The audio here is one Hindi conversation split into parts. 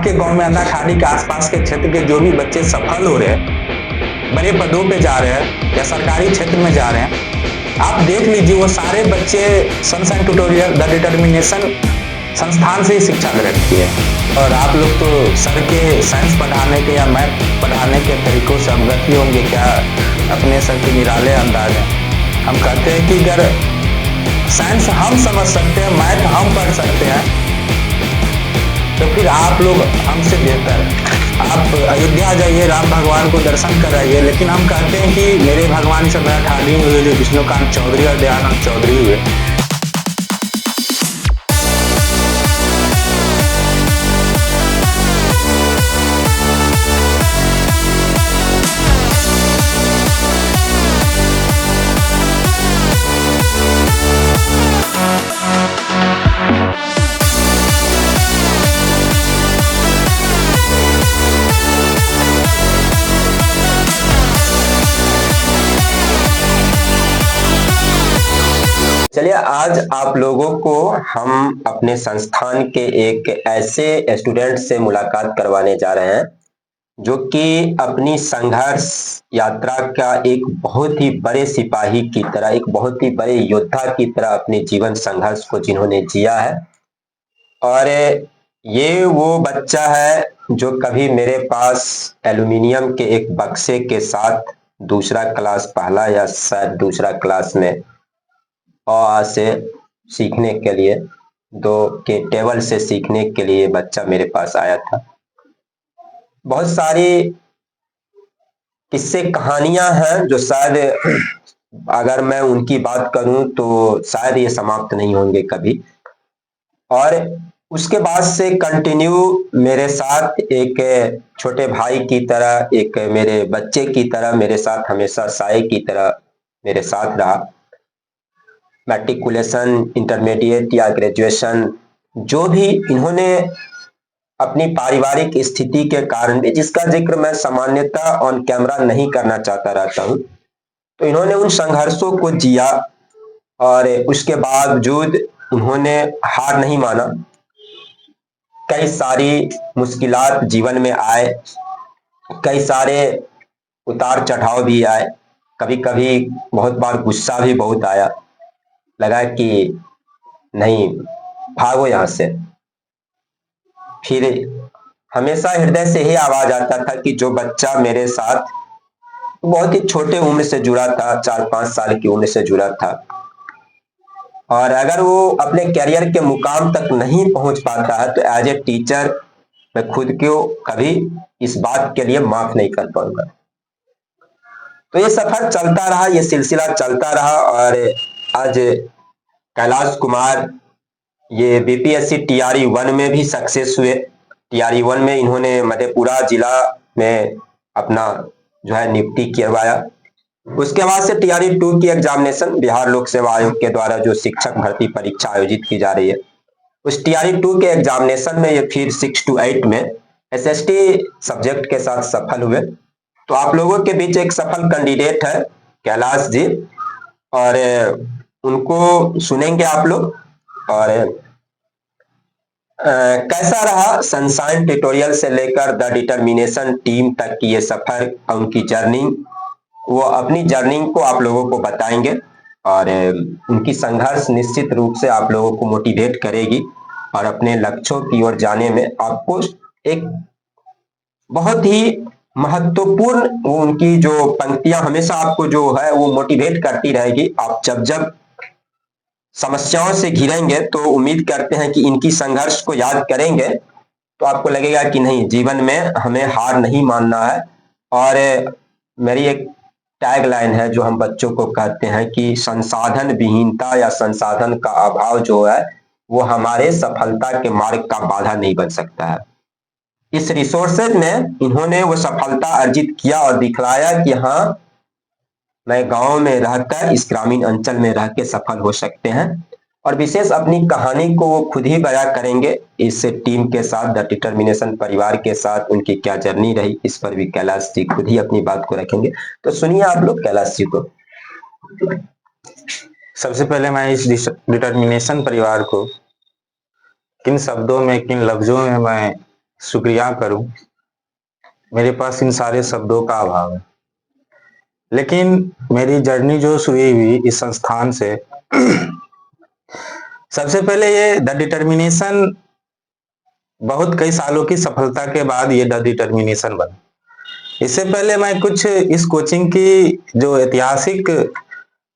आपके गांव में अंधाखाड़ी के आसपास के क्षेत्र के जो भी बच्चे सफल हो रहे हैं, बड़े पदों पे जा रहे हैं या सरकारी क्षेत्र में जा रहे हैं, आप देख लीजिए वो सारे बच्चे सनशाइन ट्यूटोरियल द डिटर्मिनेशन संस्थान से ही शिक्षा ग्रहण किए। और आप लोग तो सर के साइंस पढ़ाने के या मैथ पढ़ाने के तरीकों से अवगत ही होंगे, क्या अपने सर के निराले अंदाज है। हम कहते हैं कि अगर साइंस हम समझ सकते हैं, मैथ हम पढ़ सकते हैं, तो फिर आप लोग हमसे बेहतर। आप अयोध्या जाइए, राम भगवान को दर्शन कराइए, लेकिन हम कहते हैं कि मेरे भगवान से मैं ठानी हुए जो विष्णुकांत चौधरी और दयानंद चौधरी हुए। चलिए, आज आप लोगों को हम अपने संस्थान के एक ऐसे स्टूडेंट से मुलाकात करवाने जा रहे हैं जो कि अपनी संघर्ष यात्रा का एक बहुत ही बड़े सिपाही की तरह, एक बहुत ही बड़े योद्धा की तरह अपने जीवन संघर्ष को जिन्होंने जिया है। और ये वो बच्चा है जो कभी मेरे पास एल्यूमिनियम के एक बक्से के साथ दूसरा क्लास पहला या शायद दूसरा क्लास में आ से सीखने के लिए, दो के टेबल से सीखने के लिए बच्चा मेरे पास आया था। बहुत सारी किस्से कहानियां हैं जो शायद अगर मैं उनकी बात करूं तो शायद ये समाप्त नहीं होंगे कभी। और उसके बाद से कंटिन्यू मेरे साथ एक छोटे भाई की तरह, एक मेरे बच्चे की तरह मेरे साथ हमेशा साए की तरह मेरे साथ रहा। मैट्रिकुलेशन, इंटरमीडिएट या ग्रेजुएशन, जो भी इन्होंने अपनी पारिवारिक स्थिति के कारण भी, जिसका जिक्र मैं सामान्यतः ऑन कैमरा नहीं करना चाहता रहता हूं, तो इन्होंने उन संघर्षों को जिया और उसके बावजूद उन्होंने हार नहीं माना। कई सारी मुश्किलात जीवन में आए, कई सारे उतार चढ़ाव भी आए, कभी कभी बहुत बार गुस्सा भी बहुत आया, लगा कि नहीं भागो यहां से। फिर हमेशा हृदय से ही आवाज आता था कि जो बच्चा मेरे साथ बहुत ही छोटे उम्र से जुड़ा था, 4-5 साल की उम्र से जुड़ा था, और अगर वो अपने करियर के मुकाम तक नहीं पहुंच पाता है तो एज ए टीचर मैं खुद को कभी इस बात के लिए माफ नहीं कर पाऊंगा। तो ये सफर चलता रहा, ये सिलसिला चलता रहा, और आज कैलाश कुमार ये बीपीएससी टीआरई 1 में भी सक्सेस हुए। टीआरई 1 में इन्होंने मधेपुरा जिला में अपना जो है नियुक्ति करवाया। उसके बाद से टीआरई 2 की एग्जामिनेशन बिहार लोक सेवा आयोग के द्वारा जो शिक्षक भर्ती परीक्षा आयोजित की जा रही है, उस टीआरई 2 के एग्जामिनेशन में ये फिर 6 to 8 में एसएसटी सब्जेक्ट के साथ सफल हुए। तो आप लोगों के बीच एक सफल कैंडिडेट है कैलाश जी, और उनको सुनेंगे आप लोग। और कैसा रहा सनशाइन ट्यूटोरियल से लेकर द डिटर्मिनेशन टीम तक की ये सफर, उनकी जर्नी, वो अपनी जर्नी को आप लोगों को बताएंगे। और उनकी संघर्ष निश्चित रूप से आप लोगों को मोटिवेट करेगी और अपने लक्ष्यों की ओर जाने में आपको एक बहुत ही महत्वपूर्ण, उनकी जो पंक्तियां हमेशा आपको जो है वो मोटिवेट करती रहेगी। आप जब जब समस्याओं से घिरेंगे तो उम्मीद करते हैं कि इनकी संघर्ष को याद करेंगे तो आपको लगेगा कि नहीं, जीवन में हमें हार नहीं मानना है। और मेरी एक टैग लाइन है जो हम बच्चों को कहते हैं कि संसाधन विहीनता या संसाधन का अभाव जो है वो हमारे सफलता के मार्ग का बाधा नहीं बन सकता है। इस रिसोर्सेज में इन्होंने वो सफलता अर्जित किया और दिखलाया कि हाँ, मैं गांव में रहकर, इस ग्रामीण अंचल में रह के सफल हो सकते हैं। और विशेष अपनी कहानी को वो खुद ही बयां करेंगे इस टीम के साथ, द डिटर्मिनेशन परिवार के साथ उनकी क्या जर्नी रही, इस पर भी कैलाश जी खुद ही अपनी बात को रखेंगे। तो सुनिए आप लोग कैलाश जी को। सबसे पहले मैं इस डिटर्मिनेशन परिवार को किन शब्दों में, किन लफ्जों में मैं शुक्रिया करूं, मेरे पास इन सारे शब्दों का अभाव है। लेकिन मेरी जर्नी जो शुरू हुई इस संस्थान से, सबसे पहले ये द डिटर्मिनेशन, बहुत कई सालों की सफलता के बाद ये द डिटर्मिनेशन बना। इससे पहले मैं कुछ इस कोचिंग की जो ऐतिहासिक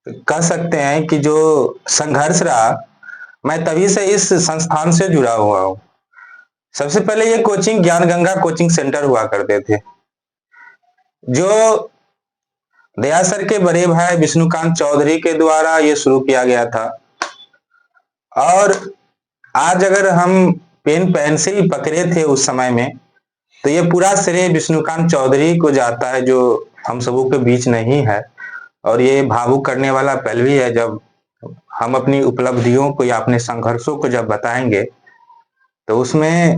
कह सकते हैं कि जो संघर्ष रहा, मैं तभी से इस संस्थान से जुड़ा हुआ हूँ। सबसे पहले ये कोचिंग ज्ञान गंगा कोचिंग सेंटर हुआ करते थे, जो दया सर के बड़े भाई विष्णुकांत चौधरी के द्वारा ये शुरू किया गया था। और आज अगर हम पेन पेंसिल पकड़े थे उस समय में, तो ये पूरा श्रेय विष्णुकांत चौधरी को जाता है, जो हम सबों के बीच नहीं है। और ये भावुक करने वाला पल भी है जब हम अपनी उपलब्धियों को या अपने संघर्षों को जब बताएंगे, तो उसमें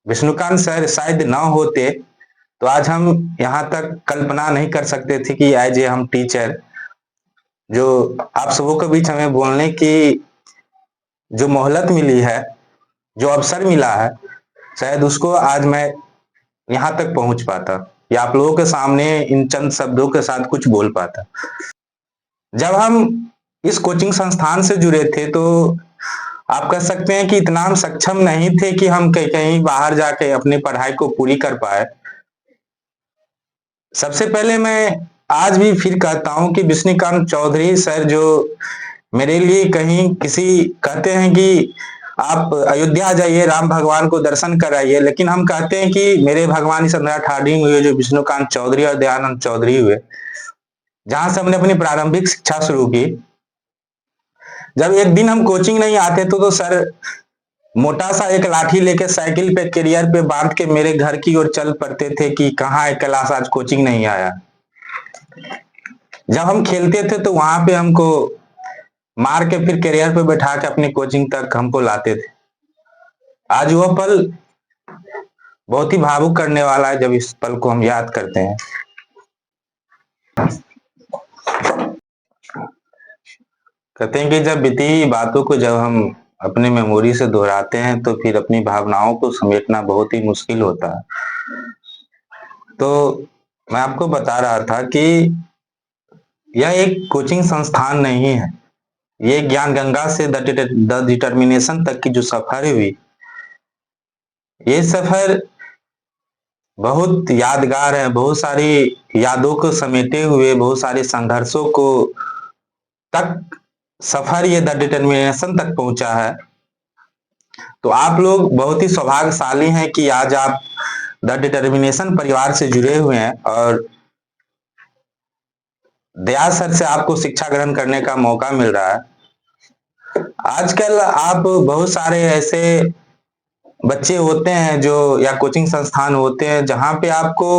विष्णुकांत सर शायद ना होते तो आज हम यहाँ तक कल्पना नहीं कर सकते थे कि एज ए हम टीचर, जो आप सबों के बीच हमें बोलने की जो मोहलत मिली है, जो अवसर मिला है, शायद उसको आज मैं यहाँ तक पहुंच पाता या आप लोगों के सामने इन चंद शब्दों के साथ कुछ बोल पाता। जब हम इस कोचिंग संस्थान से जुड़े थे तो आप कह सकते हैं कि इतना हम सक्षम नहीं थे कि हम कहीं बाहर जाके अपनी पढ़ाई को पूरी कर पाए। सबसे पहले मैं आज भी फिर कहता हूं कि विष्णुकांत चौधरी सर, जो मेरे लिए कहीं किसी कहते हैं कि आप अयोध्या जाइए, राम भगवान को दर्शन कराइए, लेकिन हम कहते हैं कि मेरे भगवान इस 15 में हुए, जो विष्णुकांत चौधरी और दयानंद चौधरी हुए, जहां से हमने अपनी प्रारंभिक शिक्षा शुरू की। जब एक दिन हम कोचिंग नहीं आते तो सर मोटा सा एक लाठी लेके साइकिल पे कैरियर पे बांध के मेरे घर की ओर चल पड़ते थे कि कहाँ है क्लास, आज कोचिंग नहीं आया। जब हम खेलते थे तो वहां पे हमको मार के फिर कैरियर पे बैठा के अपनी कोचिंग तक हमको लाते थे। आज वह पल बहुत ही भावुक करने वाला है जब इस पल को हम याद करते हैं। कहते हैं कि जब बीती बातों को जब हम अपनी मेमोरी से दोहराते हैं तो फिर अपनी भावनाओं को समेटना बहुत ही मुश्किल होता है। तो मैं आपको बता रहा था कि यह एक कोचिंग संस्थान नहीं है, ये ज्ञान गंगा से द डिटर्मिनेशन तक की जो सफर हुई, ये सफर बहुत यादगार है। बहुत सारी यादों को समेटे हुए, बहुत सारे संघर्षों को तक सफर ये द डिटर्मिनेशन तक पहुंचा है। तो आप लोग बहुत ही सौभाग्यशाली हैं कि आज आप द डिटर्मिनेशन परिवार से जुड़े हुए हैं और दया सर से आपको शिक्षा ग्रहण करने का मौका मिल रहा है। आजकल आप बहुत सारे ऐसे बच्चे होते हैं जो या कोचिंग संस्थान होते हैं जहां पे आपको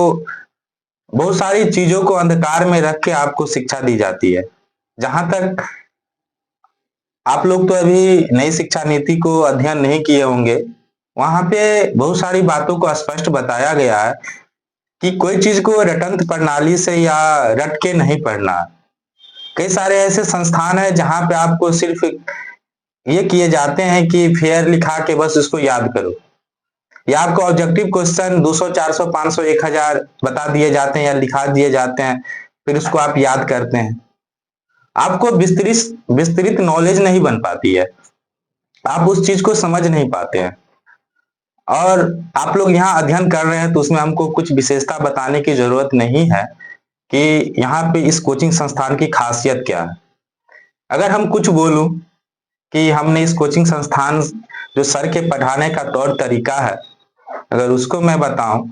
बहुत सारी चीजों को अंधकार में रख के आपको शिक्षा दी जाती है। जहां तक आप लोग तो अभी नई शिक्षा नीति को अध्ययन नहीं किए होंगे, वहां पे बहुत सारी बातों को स्पष्ट बताया गया है कि कोई चीज को रटंत प्रणाली से या रट के नहीं पढ़ना। कई सारे ऐसे संस्थान है जहां पे आपको सिर्फ ये किए जाते हैं कि फेयर लिखा के बस इसको याद करो, या आपको ऑब्जेक्टिव क्वेश्चन 200, 400, 500, 1000 बता दिए जाते हैं या लिखा दिए जाते हैं, फिर उसको आप याद करते हैं। आपको विस्तृत नॉलेज नहीं बन पाती है, आप उस चीज को समझ नहीं पाते हैं। और आप लोग यहाँ अध्ययन कर रहे हैं तो उसमें हमको कुछ विशेषता बताने की जरूरत नहीं है कि यहाँ पे इस कोचिंग संस्थान की खासियत क्या है। अगर हम कुछ बोलूं कि हमने इस कोचिंग संस्थान जो सर के पढ़ाने का तौर तरीका है, अगर उसको मैं बताऊं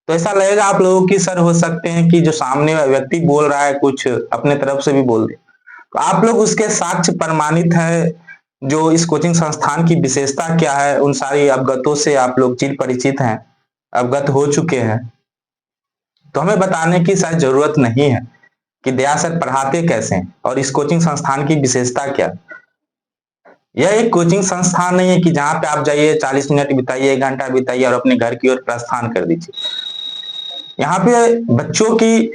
तो ऐसा लगेगा आप लोगों की सर हो सकते हैं कि जो सामने व्यक्ति बोल रहा है कुछ अपने तरफ से भी बोल दे, तो आप लोग उसके साक्ष्य प्रमाणित है। जो इस कोचिंग संस्थान की विशेषता क्या है, उन सारी अवगतों से आप लोग चिर परिचित हैं, अवगत हो चुके हैं। तो हमें बताने की शायद जरूरत नहीं है कि दया सर पढ़ाते कैसे हैं और इस कोचिंग संस्थान की विशेषता क्या। यह एक कोचिंग संस्थान नहीं है कि जहां पे आप जाइए 40 मिनट बिताइए, 1 घंटा बिताइए और अपने घर की ओर प्रस्थान कर दीजिए। यहाँ पे बच्चों की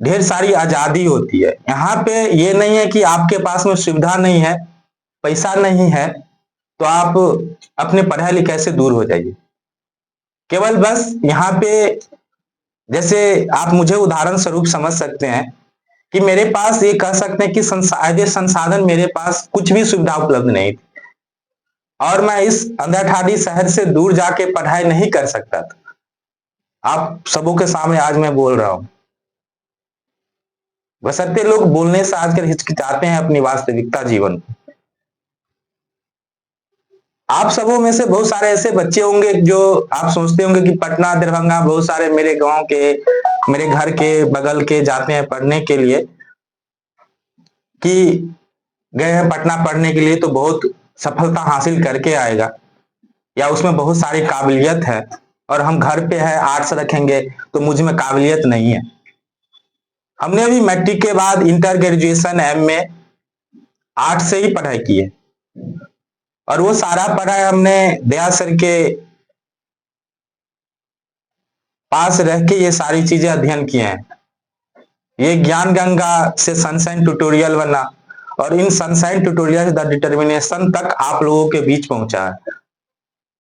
ढेर सारी आजादी होती है। यहाँ पे ये नहीं है कि आपके पास में सुविधा नहीं है, पैसा नहीं है तो आप अपने पढ़ाई लिखाई से दूर हो जाइए। केवल बस यहाँ पे, जैसे आप मुझे उदाहरण स्वरूप समझ सकते हैं कि मेरे पास, ये कह सकते हैं कि संसाधन मेरे पास कुछ भी सुविधा उपलब्ध नहीं थी और मैं इस अंधाठाड़ी शहर से दूर जाके पढ़ाई नहीं कर सकता था। आप सबों के सामने आज मैं बोल रहा हूं, बशर्ते लोग बोलने से आजकल हिचकिचाते हैं अपनी वास्तविकता जीवन को। आप सबों में से बहुत सारे ऐसे बच्चे होंगे जो आप सोचते होंगे कि पटना, दरभंगा, बहुत सारे मेरे गांव के, मेरे घर के बगल के जाते हैं पढ़ने के लिए, कि गए हैं पटना पढ़ने के लिए तो बहुत सफलता हासिल करके आएगा, या उसमें बहुत सारी काबिलियत है, और हम घर पे है आर्ट्स रखेंगे तो मुझ में काबिलियत नहीं है। हमने भी मैट्रिक के बाद इंटर, ग्रेजुएशन, एमए आर्ट्स से ही पढ़ाई की है, और वो सारा पढ़ाई हमने दया सर के पास रह के ये सारी चीजें अध्ययन किए हैं। ये ज्ञान गंगा से सनशाइन ट्यूटोरियल बना, और इन सनशाइन ट्यूटोरियल द डिटर्मिनेशन तक आप लोगों के बीच पहुंचा है,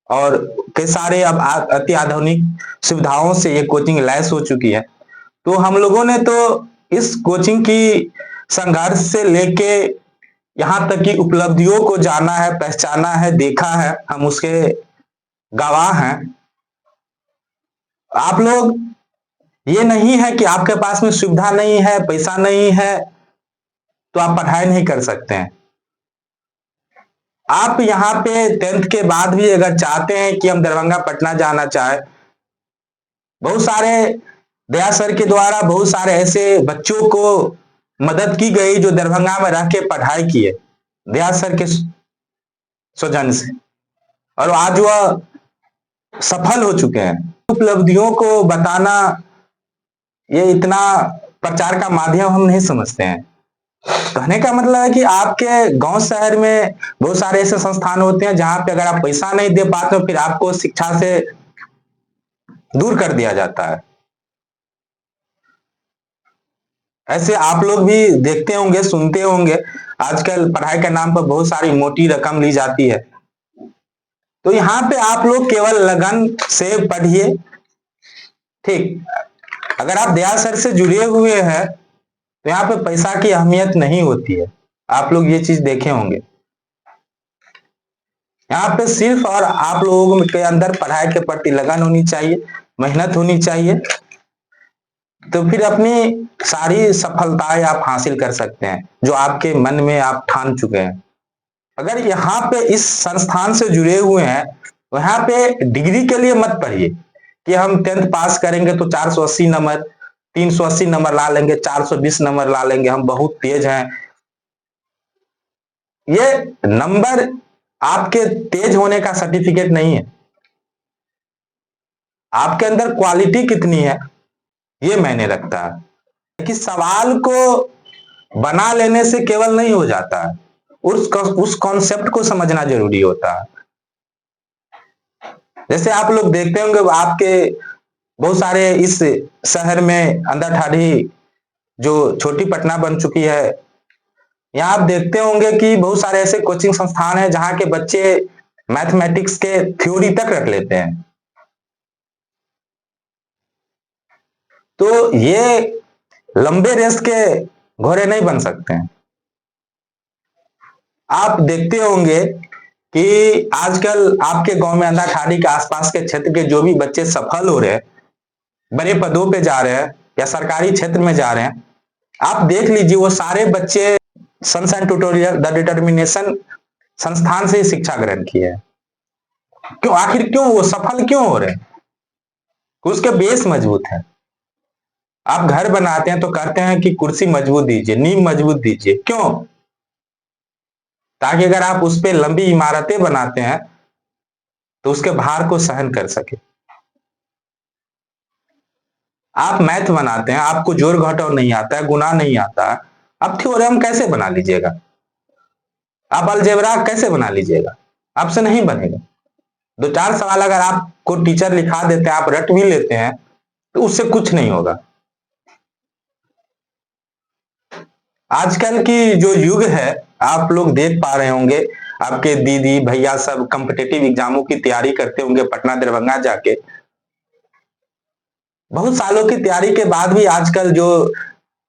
और कई सारे अब अति आधुनिक सुविधाओं से ये कोचिंग लैस हो चुकी है। तो हम लोगों ने तो इस कोचिंग की संघर्ष से लेके यहाँ तक की उपलब्धियों को जाना है, पहचाना है, देखा है, हम उसके गवाह हैं। आप लोग, ये नहीं है कि आपके पास में सुविधा नहीं है, पैसा नहीं है, तो आप पढ़ाई नहीं कर सकते हैं। आप यहाँ पे 10th के बाद भी अगर चाहते हैं कि हम दरभंगा पटना जाना चाहे, बहुत सारे दया सर के द्वारा बहुत सारे ऐसे बच्चों को मदद की गई जो दरभंगा में रह के पढ़ाई किए दया सर के सौजन्य से, और आज वह सफल हो चुके हैं। उपलब्धियों को बताना ये इतना प्रचार का माध्यम हम नहीं समझते हैं। कहने का मतलब है कि आपके गांव शहर में बहुत सारे ऐसे संस्थान होते हैं जहां पे अगर आप पैसा नहीं दे पाते तो फिर आपको शिक्षा से दूर कर दिया जाता है। ऐसे आप लोग भी देखते होंगे, सुनते होंगे, आजकल पढ़ाई के नाम पर बहुत सारी मोटी रकम ली जाती है। तो यहाँ पे आप लोग केवल लगन से पढ़िए, ठीक। अगर आप दया सर से जुड़े हुए हैं तो यहाँ पे पैसा की अहमियत नहीं होती है, आप लोग ये चीज देखे होंगे। यहाँ पे सिर्फ और आप लोगों के अंदर पढ़ाई के प्रति लगन होनी चाहिए, मेहनत होनी चाहिए, तो फिर अपनी सारी सफलताएं आप हासिल कर सकते हैं जो आपके मन में आप ठान चुके हैं। अगर यहाँ पे इस संस्थान से जुड़े हुए हैं तो यहाँ पे डिग्री के लिए मत पढ़िए कि हम 10th पास करेंगे तो 480 नंबर, 380 नंबर ला लेंगे, 420 नंबर ला लेंगे, हम बहुत तेज हैं। ये नंबर आपके तेज होने का सर्टिफिकेट नहीं है, आपके अंदर क्वालिटी कितनी है ये मायने रखता है। कि सवाल को बना लेने से केवल नहीं हो जाता है, उस कॉन्सेप्ट को समझना जरूरी होता है। जैसे आप लोग देखते होंगे आपके बहुत सारे इस शहर में अंधाठाड़ी जो छोटी पटना बन चुकी है, यहाँ आप देखते होंगे कि बहुत सारे ऐसे कोचिंग संस्थान हैं जहां के बच्चे मैथमेटिक्स के थ्योरी तक रख लेते हैं। तो ये लंबे रेस के घोड़े नहीं बन सकते हैं। आप देखते होंगे कि आजकल आपके गांव में अंधाठाड़ी के आसपास के क्षेत्र के जो भी बच्चे सफल हो रहे हैं, बड़े पदों पे जा रहे हैं या सरकारी क्षेत्र में जा रहे हैं, आप देख लीजिए वो सारे बच्चे सनशाइन ट्यूटोरियल द डिटर्मिनेशन संस्थान से शिक्षा ग्रहण किए हैं। क्यों, आखिर क्यों वो सफल क्यों हो रहे हैं? उसके बेस मजबूत है। आप घर बनाते हैं तो कहते हैं कि कुर्सी मजबूत दीजिए, नींव मजबूत दीजिए, क्यों? ताकि अगर आप उस पर लंबी इमारतें बनाते हैं तो उसके भार को सहन कर सके। आप मैथ बनाते हैं, आपको जोड़ घटाव नहीं आता है, गुना नहीं आता है, आप थ्योरम कैसे बना लीजिएगा? आप अलजेब्रा कैसे बना लीजिएगा? आपसे नहीं बनेगा। 2-4 सवाल अगर आपको टीचर लिखा देते हैं, आप रट भी लेते हैं, तो उससे कुछ नहीं होगा। आजकल की जो युग है, आप लोग देख पा रहे होंगे, आपके दीदी भैया सब कॉम्पिटिटिव एग्जामों की तैयारी करते होंगे पटना दरभंगा जाके, बहुत सालों की तैयारी के बाद भी आजकल जो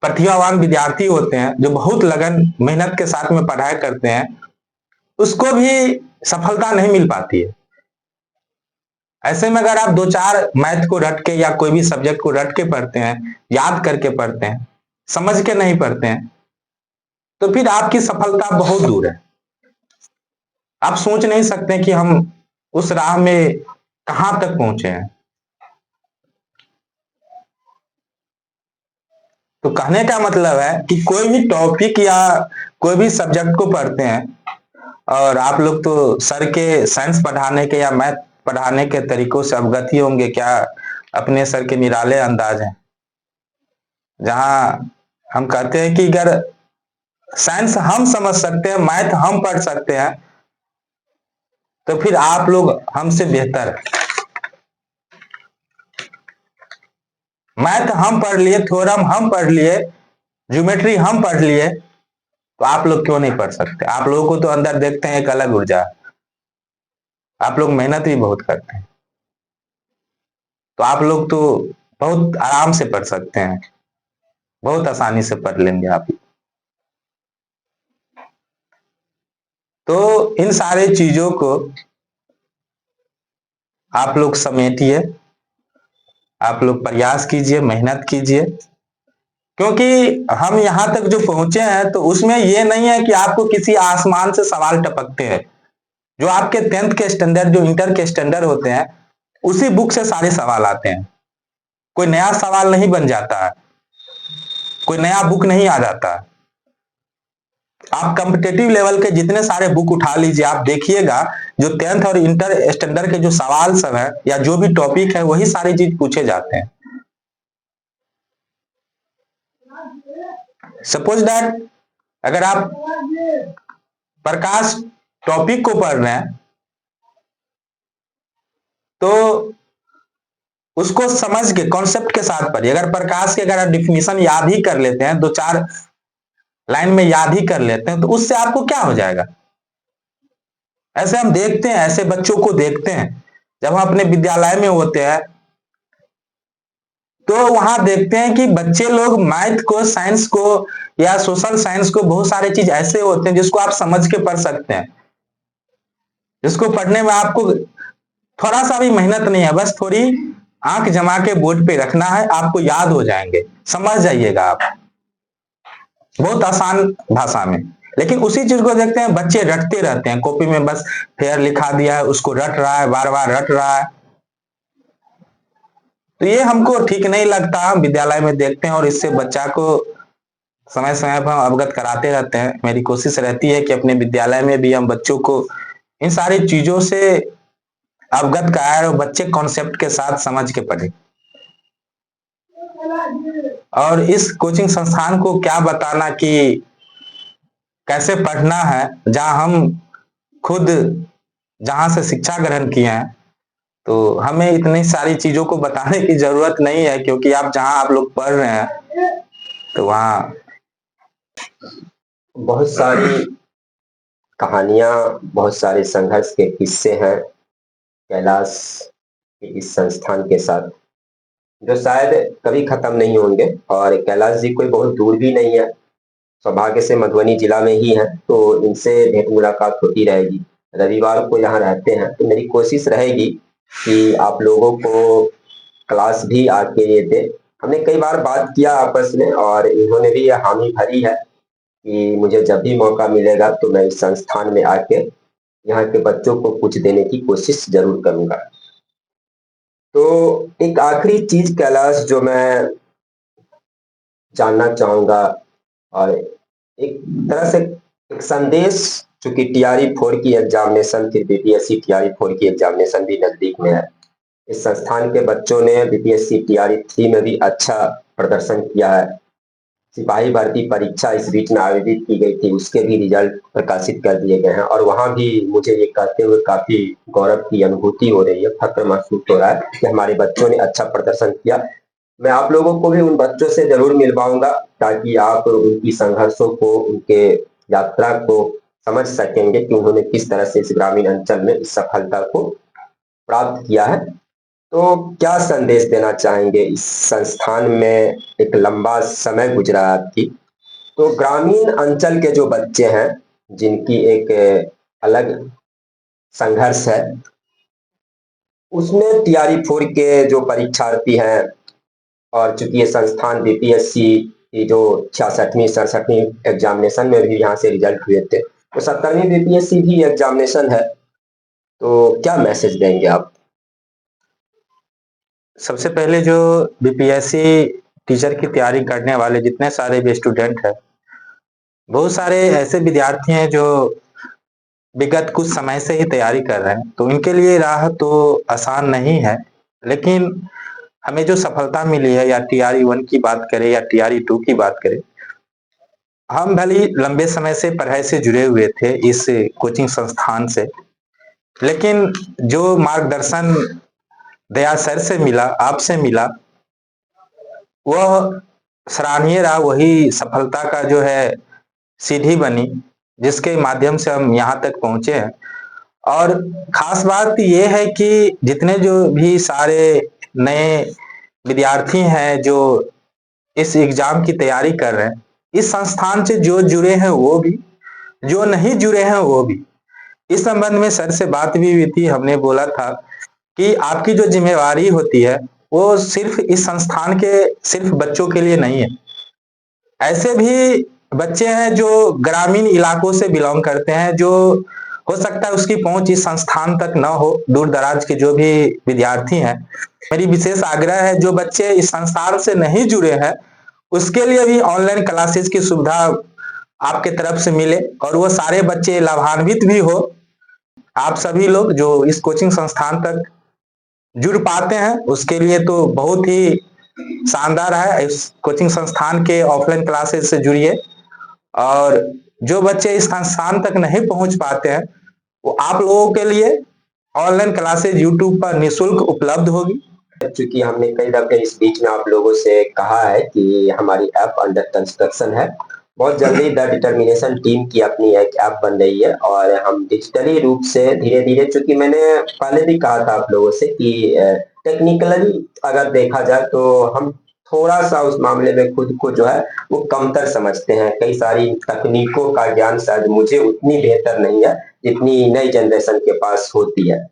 प्रतिभावान विद्यार्थी होते हैं, जो बहुत लगन मेहनत के साथ में पढ़ाई करते हैं, उसको भी सफलता नहीं मिल पाती है। ऐसे में अगर आप 2-4 मैथ को रट के या कोई भी सब्जेक्ट को रट के पढ़ते हैं, याद करके पढ़ते हैं, समझ के नहीं पढ़ते हैं, तो फिर आपकी सफलता बहुत दूर है। आप सोच नहीं सकते कि हम उस राह में कहां तक पहुंचे हैं। तो कहने का मतलब है कि कोई भी टॉपिक या कोई भी सब्जेक्ट को पढ़ते हैं, और आप लोग तो सर के साइंस पढ़ाने के या मैथ पढ़ाने के तरीकों से अवगत ही होंगे, क्या अपने सर के निराले अंदाज हैं, जहां हम कहते हैं कि अगर साइंस हम समझ सकते हैं, मैथ हम पढ़ सकते हैं, तो फिर आप लोग हमसे बेहतर है। मैथ हम पढ़ लिए, थ्योरम हम पढ़ लिए, ज्योमेट्री हम पढ़ लिए, तो आप लोग क्यों नहीं पढ़ सकते? आप लोगों को तो अंदर देखते हैं एक अलग ऊर्जा, आप लोग मेहनत भी बहुत करते हैं, तो आप लोग तो बहुत आराम से पढ़ सकते हैं, बहुत आसानी से पढ़ लेंगे आप। तो इन सारे चीजों को आप लोग समेटिए, आप लोग प्रयास कीजिए, मेहनत कीजिए, क्योंकि हम यहां तक जो पहुंचे हैं तो उसमें ये नहीं है कि आपको किसी आसमान से सवाल टपकते हैं। जो आपके 10th के स्टैंडर्ड, जो इंटर के स्टैंडर्ड होते हैं, उसी बुक से सारे सवाल आते हैं। कोई नया सवाल नहीं बन जाता है, कोई नया बुक नहीं आ जाता। आप कॉम्पिटेटिव लेवल के जितने सारे बुक उठा लीजिए, आप देखिएगा जो 10th और इंटर स्टैंडर्ड के जो सवाल सब है या जो भी टॉपिक है, वही सारी चीज पूछे जाते हैं। सपोज दैट अगर आप प्रकाश टॉपिक को पढ़ रहे हैं, तो उसको समझ के कॉन्सेप्ट के साथ पढ़िए। अगर प्रकाश के अगर आप डिफिनीशन याद ही कर लेते हैं, 2-4 लाइन में याद ही कर लेते हैं, तो उससे आपको क्या हो जाएगा? ऐसे हम देखते हैं, ऐसे बच्चों को देखते हैं, जब हम अपने विद्यालय में होते हैं तो वहां देखते हैं कि बच्चे लोग मैथ को, साइंस को या सोशल साइंस को, बहुत सारे चीज ऐसे होते हैं जिसको आप समझ के पढ़ सकते हैं, जिसको पढ़ने में आपको थोड़ा सा भी मेहनत नहीं है, बस थोड़ी आंख जमा के बोर्ड पे रखना है, आपको याद हो जाएंगे, समझ जाइएगा आप, बहुत आसान भाषा में। लेकिन उसी चीज को देखते हैं बच्चे रटते रहते हैं, कॉपी में बस फेयर लिखा दिया है, उसको रट रहा है, बार बार रट रहा है। तो ये हमको ठीक नहीं लगता। हम विद्यालय में देखते हैं और इससे बच्चा को समय समय पर हम अवगत कराते रहते हैं। मेरी कोशिश रहती है कि अपने विद्यालय में भी हम बच्चों को इन सारी चीजों से अवगत कराए और बच्चे कॉन्सेप्ट के साथ समझ के पढ़े। और इस कोचिंग संस्थान को क्या बताना कि कैसे पढ़ना है, जहां हम खुद जहां से शिक्षा ग्रहण किए हैं, तो हमें इतनी सारी चीजों को बताने की जरूरत नहीं है, क्योंकि आप जहां आप लोग पढ़ रहे हैं तो वहां बहुत सारी कहानियां, बहुत सारे संघर्ष के किस्से हैं कैलाश के इस संस्थान के साथ, जो शायद कभी खत्म नहीं होंगे। और कैलाश जी कोई बहुत दूर भी नहीं है, सौभाग्य से मधुबनी जिला में ही है, तो इनसे भेंट मुलाकात होती रहेगी। रविवार को यहाँ रहते हैं, तो मेरी कोशिश रहेगी कि आप लोगों को क्लास भी आके ये दे। हमने कई बार बात किया आपस में और इन्होंने भी यह हामी भरी है कि मुझे जब भी मौका मिलेगा तो मैं इस संस्थान में आके यहाँ के बच्चों को कुछ देने की कोशिश जरूर करूंगा। तो एक आखिरी चीज कैलाश जो मैं जानना चाहूंगा, और एक तरह से एक संदेश, चूंकि टीआरई 4 की एग्जामिनेशन, फिर बीपीएससी टीआरई 4 की एग्जामिनेशन भी नजदीक में है। इस संस्थान के बच्चों ने बीपीएससी टीआरई 3 में भी अच्छा प्रदर्शन किया है। सिपाही भर्ती परीक्षा इस बीच में आयोजित की गई थी, उसके भी रिजल्ट प्रकाशित कर दिए गए हैं, और वहां भी मुझे ये कहते हुए काफी गौरव की अनुभूति हो रही है, फक्र महसूस हो रहा है कि हमारे बच्चों ने अच्छा प्रदर्शन किया। मैं आप लोगों को भी उन बच्चों से जरूर मिलवाऊंगा, ताकि आप उनकी संघर्षों को, उनके यात्रा को समझ सकेंगे कि उन्होंने किस तरह से इस ग्रामीण अंचल में इस सफलता को प्राप्त किया है। तो क्या संदेश देना चाहेंगे? इस संस्थान में एक लंबा समय गुजरा है आपकी, तो ग्रामीण अंचल के जो बच्चे हैं, जिनकी एक अलग संघर्ष है, उसमें टीआरई 4 के जो परीक्षार्थी हैं, और चूंकि ये संस्थान बीपीएससी की जो 66वीं 67वीं एग्जामिनेशन में भी यहाँ से रिजल्ट हुए थे, तो 70वीं बीपीएससी भी एग्जामिनेशन है, तो क्या मैसेज देंगे आप? सबसे पहले जो बीपीएससी टीचर की तैयारी करने वाले जितने सारे भी स्टूडेंट हैं, बहुत सारे ऐसे विद्यार्थी हैं जो विगत कुछ समय से ही तैयारी कर रहे हैं, तो इनके लिए राह तो आसान नहीं है। लेकिन हमें जो सफलता मिली है, या टीआरई 1 की बात करें या टीआरई 2 की बात करें, हम भले ही लंबे समय से पढ़ाई से जुड़े हुए थे इस कोचिंग संस्थान से, लेकिन जो मार्गदर्शन दया सर से मिला, आपसे मिला, वह सराहनीय रहा। वही सफलता का जो है सीढ़ी बनी, जिसके माध्यम से हम यहाँ तक पहुंचे हैं। और खास बात यह है कि जितने जो भी सारे नए विद्यार्थी हैं जो इस एग्जाम की तैयारी कर रहे हैं, इस संस्थान से जो जुड़े हैं वो भी, जो नहीं जुड़े हैं वो भी, इस संबंध में सर से बात भी हुई थी। हमने बोला था कि आपकी जो जिम्मेवारी होती है वो सिर्फ इस संस्थान के सिर्फ बच्चों के लिए नहीं है। ऐसे भी बच्चे हैं जो ग्रामीण इलाकों से बिलोंग करते हैं, जो हो सकता है उसकी पहुंच इस संस्थान तक न हो, दूर दराज के जो भी विद्यार्थी हैं। मेरी विशेष आग्रह है, जो बच्चे इस संस्थान से नहीं जुड़े हैं उसके लिए भी ऑनलाइन क्लासेस की सुविधा आपके तरफ से मिले, और वो सारे बच्चे लाभान्वित भी हो। आप सभी लोग जो इस कोचिंग संस्थान तक जुड़ पाते हैं उसके लिए तो बहुत ही शानदार है। इस कोचिंग संस्थान के ऑफलाइन क्लासेस से जुड़िए, और जो बच्चे इस संस्थान तक नहीं पहुंच पाते हैं वो आप लोगों के लिए ऑनलाइन क्लासेस यूट्यूब पर निःशुल्क उपलब्ध होगी। चूंकि हमने कई दफे इस बीच में आप लोगों से कहा है कि हमारी ऐप अंडर कंस्ट्रक्शन है, बहुत जल्दी द डिटर्मिनेशन टीम की अपनी एक ऐप बन रही है, और हम डिजिटली रूप से धीरे धीरे, चूंकि मैंने पहले भी कहा था आप लोगों से कि टेक्निकली अगर देखा जाए तो हम थोड़ा सा उस मामले में खुद को जो है वो कमतर समझते हैं। कई सारी तकनीकों का ज्ञान शायद मुझे उतनी बेहतर नहीं है जितनी नई जनरेशन के पास होती है,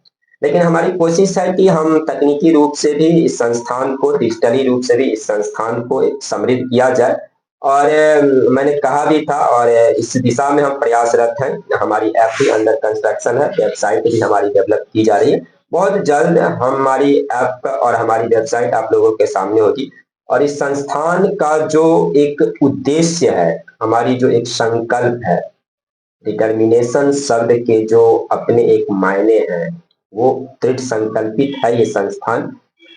लेकिन हमारी कोशिश है कि हम तकनीकी रूप से भी इस संस्थान को, डिजिटली रूप से भी इस संस्थान को समृद्ध किया जाए। और मैंने कहा भी था, और इस दिशा में हम प्रयासरत हैं। हमारी ऐप भी अंडर कंस्ट्रक्शन है, वेबसाइट भी हमारी डेवलप की जा रही है। बहुत जल्द हमारी ऐप और हमारी वेबसाइट आप लोगों के सामने होगी। और इस संस्थान का जो एक उद्देश्य है, हमारी जो एक संकल्प है, डिटर्मिनेशन शब्द के जो अपने एक मायने हैं, वो दृढ़ संकल्पित है ये संस्थान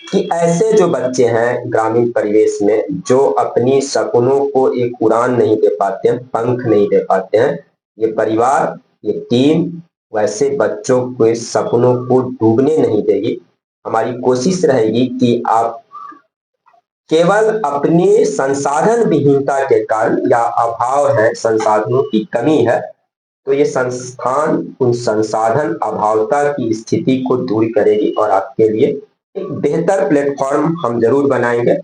कि ऐसे जो बच्चे हैं ग्रामीण परिवेश में, जो अपनी सपनों को एक उड़ान नहीं दे पाते हैं, पंख नहीं दे पाते हैं, ये परिवार, ये टीम वैसे बच्चों के सपनों को डूबने नहीं देगी। हमारी कोशिश रहेगी कि आप केवल अपनी संसाधन विहीनता के कारण, या अभाव है, संसाधनों की कमी है, तो ये संस्थान उन संसाधन अभावता की स्थिति को दूर करेगी और आपके लिए एक बेहतर प्लेटफॉर्म हम जरूर बनाएंगे।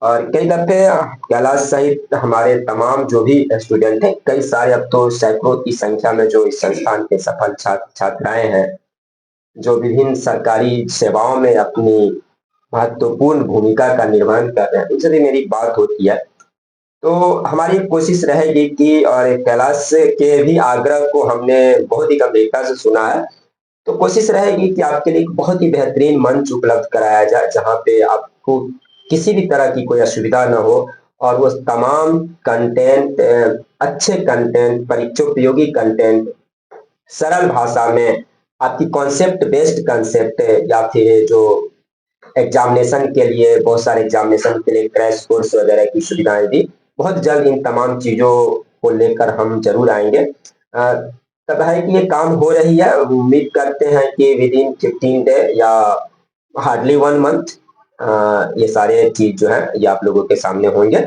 और कई दफे कैलाश सहित हमारे तमाम जो भी स्टूडेंट हैं, कई सारे, अब तो सैकड़ों की संख्या में जो इस संस्थान के सफल छात्र छात्राएं हैं, जो विभिन्न सरकारी सेवाओं में अपनी महत्वपूर्ण भूमिका का निर्वहन कर रहे हैं, उनसे भी मेरी बात होती है। तो हमारी कोशिश रहेगी कि, और कैलाश के भी आग्रह को हमने बहुत ही गंभीरता से सुना है, तो कोशिश रहेगी कि आपके लिए एक बहुत ही बेहतरीन मंच उपलब्ध कराया जाए, जहां पे आपको किसी भी तरह की कोई असुविधा न हो, और वो तमाम कंटेंट, अच्छे कंटेंट, परीक्षोपयोगी कंटेंट, सरल भाषा में आपकी कॉन्सेप्ट बेस्ड कंसेप्ट, या फिर जो एग्जामिनेशन के लिए, बहुत सारे एग्जामिनेशन के लिए क्रैश कोर्स वगैरह की सुविधाएं भी बहुत जल्द इन तमाम चीजों को लेकर हम जरूर आएंगे। तब है कि ये काम हो रही है, उम्मीद करते हैं कि विद इन 15 डे या हार्डली 1 मंथ ये सारे चीज जो है ये आप लोगों के सामने होंगे।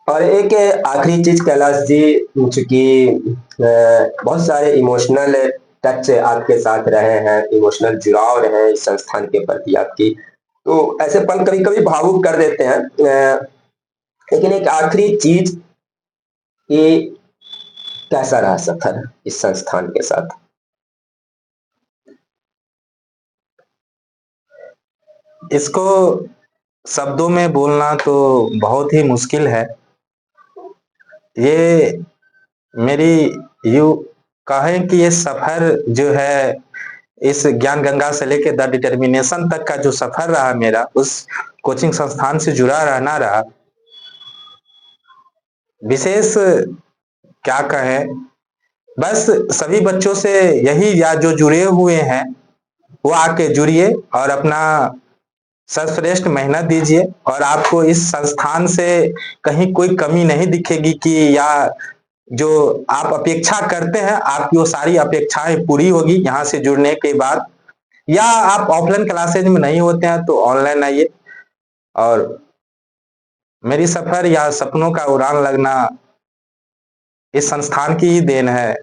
और एक आखिरी चीज कैलाश जी, चूंकि बहुत सारे इमोशनल टच आपके साथ रहे हैं, इमोशनल जुड़ाव रहे इस संस्थान के प्रति आपकी, तो ऐसे पल कभी कभी भावुक कर देते हैं। लेकिन एक आखिरी चीज, ये कैसा रहा सफर इस संस्थान के साथ? इसको शब्दों में बोलना तो बहुत ही मुश्किल है। ये मेरी यू कहें कि ये सफर जो है, इस ज्ञान गंगा से लेके द डिटर्मिनेशन तक का जो सफर रहा मेरा, उस कोचिंग संस्थान से जुड़ा रहना रहा। विशेष क्या कहें, बस सभी बच्चों से यही, या जो जुड़े हुए हैं वो आके जुड़िए और अपना सर्वश्रेष्ठ मेहनत दीजिए, और आपको इस संस्थान से कहीं कोई कमी नहीं दिखेगी कि, या जो आप अपेक्षा करते हैं आपकी वो सारी अपेक्षाएं पूरी होगी यहाँ से जुड़ने के बाद। या आप ऑफलाइन क्लासेज में नहीं होते हैं तो ऑनलाइन आइए, और मेरी सफर या सपनों का उड़ान लगना इस संस्थान की ही देन है।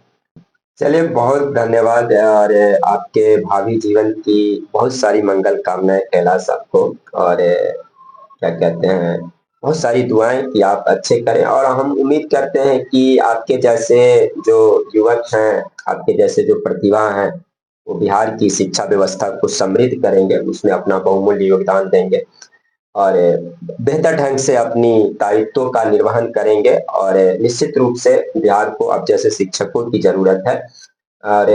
चलिए, बहुत धन्यवाद, और आपके भावी जीवन की बहुत सारी मंगल कामनाएं कैलाश आपको, और क्या कहते हैं, बहुत सारी दुआएं कि आप अच्छे करें, और हम उम्मीद करते हैं कि आपके जैसे जो युवक हैं, आपके जैसे जो प्रतिभा हैं, वो बिहार की शिक्षा व्यवस्था को समृद्ध करेंगे, उसमें अपना बहुमूल्य योगदान देंगे, और बेहतर ढंग से अपनी दायित्वों का निर्वहन करेंगे, और निश्चित रूप से बिहार को अब जैसे शिक्षकों की जरूरत है, और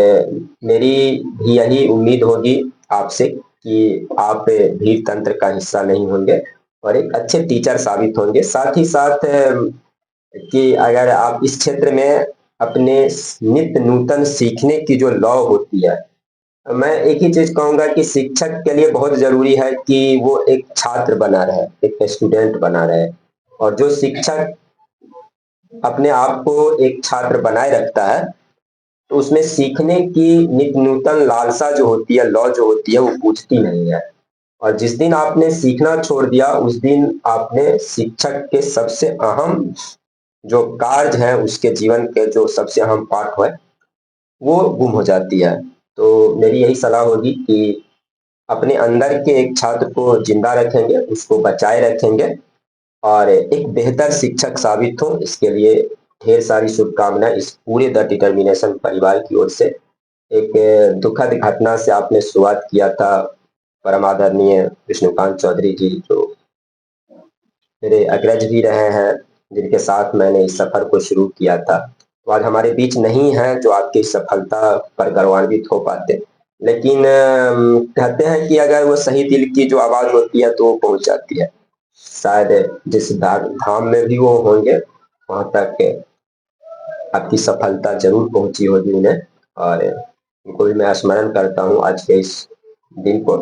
मेरी भी यही उम्मीद होगी आपसे कि आप भीड़ तंत्र का हिस्सा नहीं होंगे और एक अच्छे टीचर साबित होंगे। साथ ही साथ कि अगर आप इस क्षेत्र में अपने नित्य नूतन सीखने की जो लौ होती है, मैं एक ही चीज कहूंगा कि शिक्षक के लिए बहुत जरूरी है कि वो एक छात्र बना रहे, एक स्टूडेंट बना रहे, और जो शिक्षक अपने आप को एक छात्र बनाए रखता है, तो उसमें सीखने की नित्य नूतन लालसा जो होती है, लौ जो होती है, वो पूछती नहीं है। और जिस दिन आपने सीखना छोड़ दिया, उस दिन आपने शिक्षक के सबसे अहम जो कार्य है, उसके जीवन के जो सबसे अहम पाठ है, वो गुम हो जाती है। तो मेरी यही सलाह होगी कि अपने अंदर के एक छात्र को जिंदा रखेंगे, उसको बचाए रखेंगे, और एक बेहतर शिक्षक साबित हो, इसके लिए ढेर सारी शुभकामनाएं इस पूरे द डिटर्मिनेशन परिवार की ओर से। एक दुखद घटना से आपने शुरुआत किया था, परम आदरणीय विष्णुकांत चौधरी जी, जो मेरे अग्रज भी रहे हैं, जिनके साथ मैंने इस सफर को शुरू किया था, तो आज हमारे बीच नहीं है, जो आपकी इस सफलता पर गौरवान्वित हो पाते। लेकिन कहते हैं कि अगर वो सही दिल की जो आवाज होती है तो वो पहुंच जाती है। शायद जिस धाम में भी वो होंगे, वहां तक आपकी सफलता जरूर पहुंची होगी उन्हें, और उनको भी मैं स्मरण करता हूँ आज के इस दिन को,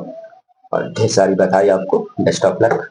और ढेर सारी बधाई आपको। Best of luck.